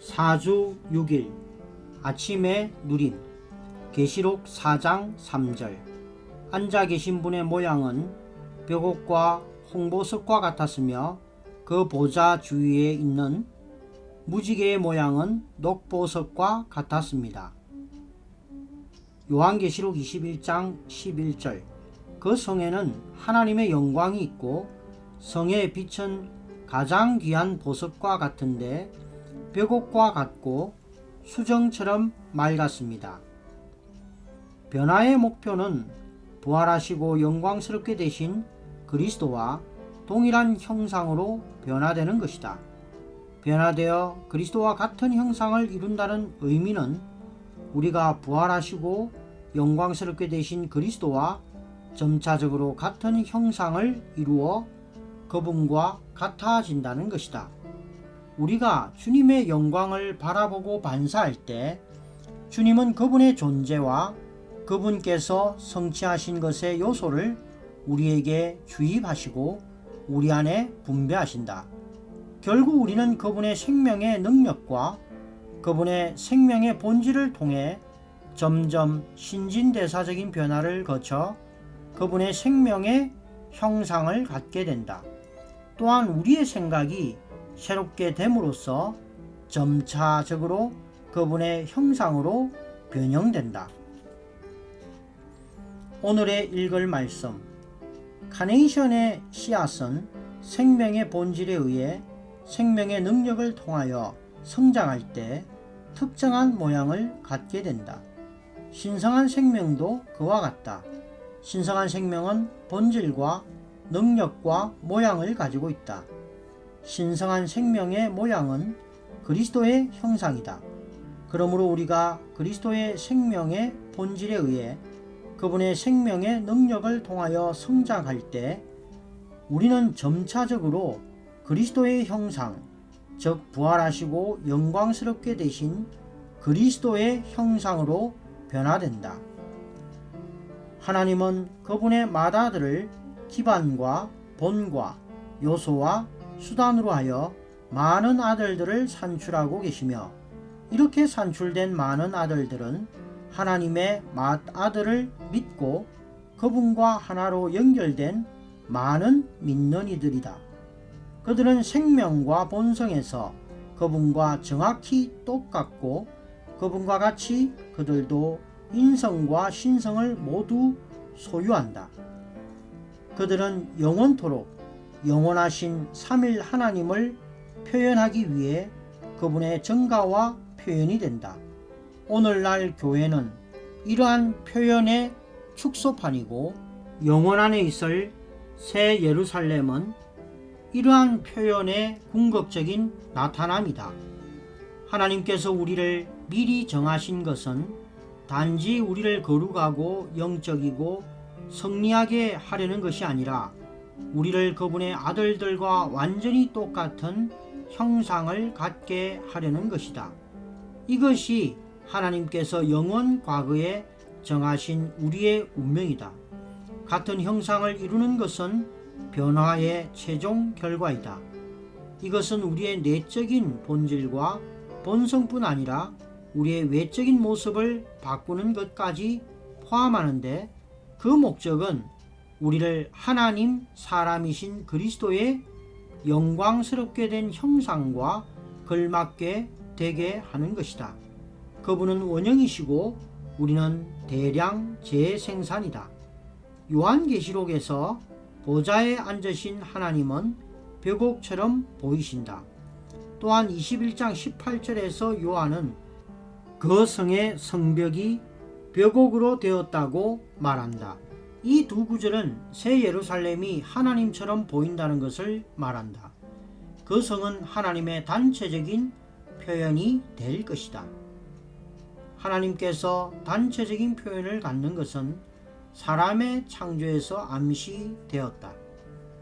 4주 6일 아침의 누림. 계시록 4장 3절. 앉아 계신 분의 모양은 벽옥과 홍보석과 같았으며 그 보좌 주위에 있는 무지개의 모양은 녹보석과 같았습니다. 요한계시록 21장 11절. 그 성에는 하나님의 영광이 있고 성의 빛은 가장 귀한 보석과 같은데 벽옥과 같고 수정처럼 맑았습니다. 변화의 목표는 부활하시고 영광스럽게 되신 그리스도와 동일한 형상으로 변화되는 것이다. 변화되어 그리스도와 같은 형상을 이룬다는 의미는 우리가 부활하시고 영광스럽게 되신 그리스도와 점차적으로 같은 형상을 이루어 그분과 같아진다는 것이다. 우리가 주님의 영광을 바라보고 반사할 때 주님은 그분의 존재와 그분께서 성취하신 것의 요소를 우리에게 주입하시고 우리 안에 분배하신다. 결국 우리는 그분의 생명의 능력과 그분의 생명의 본질을 통해 점점 신진대사적인 변화를 거쳐 그분의 생명의 형상을 갖게 된다. 또한 우리의 생각이 새롭게 됨으로써 점차적으로 그분의 형상으로 변형된다. 오늘의 읽을 말씀. 카네이션의 씨앗은 생명의 본질에 의해 생명의 능력을 통하여 성장할 때 특정한 모양을 갖게 된다. 신성한 생명도 그와 같다. 신성한 생명은 본질과 능력과 모양을 가지고 있다. 신성한 생명의 모양은 그리스도의 형상이다. 그러므로 우리가 그리스도의 생명의 본질에 의해 그분의 생명의 능력을 통하여 성장할 때 우리는 점차적으로 그리스도의 형상, 즉 부활하시고 영광스럽게 되신 그리스도의 형상으로 변화된다. 하나님은 그분의 맏아들을 기반과 본과 요소와 수단으로 하여 많은 아들들을 산출하고 계시며 이렇게 산출된 많은 아들들은 하나님의 맏아들을 믿고 그분과 하나로 연결된 많은 믿는 이들이다. 그들은 생명과 본성에서 그분과 정확히 똑같고 그분과 같이 그들도 인성과 신성을 모두 소유한다. 그들은 영원토록 영원하신 삼일 하나님을 표현하기 위해 그분의 증가와 표현이 된다. 오늘날 교회는 이러한 표현의 축소판이고 영원 안에 있을 새 예루살렘은 이러한 표현의 궁극적인 나타남이다. 하나님께서 우리를 미리 정하신 것은 단지 우리를 거룩하고 영적이고 성리하게 하려는 것이 아니라 우리를 그분의 아들들과 완전히 똑같은 형상을 갖게 하려는 것이다. 이것이 하나님께서 영원 과거에 정하신 우리의 운명이다. 같은 형상을 이루는 것은 변화의 최종 결과이다. 이것은 우리의 내적인 본질과 본성뿐 아니라 우리의 외적인 모습을 바꾸는 것까지 포함하는데 그 목적은 우리를 하나님 사람이신 그리스도의 영광스럽게 된 형상과 걸맞게 되게 하는 것이다. 그분은 원형이시고 우리는 대량 재생산이다. 요한계시록에서 보좌에 앉으신 하나님은 벽옥처럼 보이신다. 또한 21장 18절에서 요한은 그 성의 성벽이 벽옥으로 되었다고 말한다. 이 두 구절은 새 예루살렘이 하나님처럼 보인다는 것을 말한다. 그 성은 하나님의 단체적인 표현이 될 것이다. 하나님께서 단체적인 표현을 갖는 것은 사람의 창조에서 암시되었다.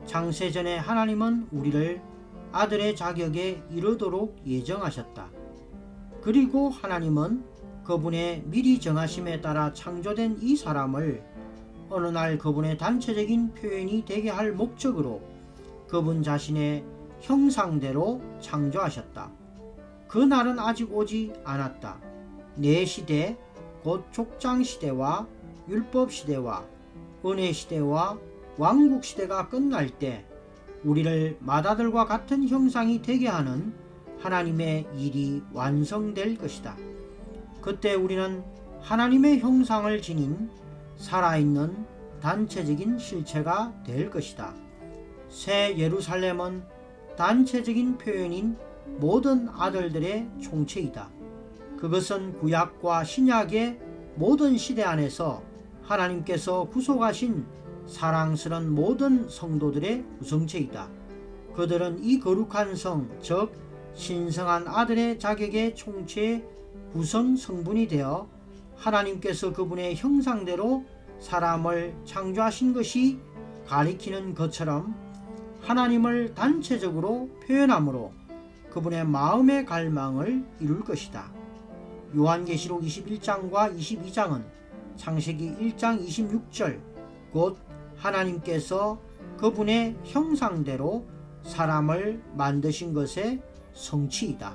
창세전에 하나님은 우리를 아들의 자격에 이르도록 예정하셨다. 그리고 하나님은 그분의 미리 정하심에 따라 창조된 이 사람을 어느 날 그분의 단체적인 표현이 되게 할 목적으로 그분 자신의 형상대로 창조하셨다. 그 날은 아직 오지 않았다. 내 시대 곧 족장 시대와 율법 시대와 은혜 시대와 왕국 시대가 끝날 때 우리를 맏아들과 같은 형상이 되게 하는 하나님의 일이 완성될 것이다. 그때 우리는 하나님의 형상을 지닌 살아있는 단체적인 실체가 될 것이다. 새 예루살렘은 단체적인 표현인 모든 아들들의 총체이다. 그것은 구약과 신약의 모든 시대 안에서 하나님께서 구속하신 사랑스러운 모든 성도들의 구성체이다. 그들은 이 거룩한 성, 즉 신성한 아들의 자격의 총체의 구성 성분이 되어 하나님께서 그분의 형상대로 사람을 창조하신 것이 가리키는 것처럼 하나님을 단체적으로 표현함으로 그분의 마음의 갈망을 이룰 것이다. 요한계시록 21장과 22장은 창세기 1장 26절 곧 하나님께서 그분의 형상대로 사람을 만드신 것의 성취이다.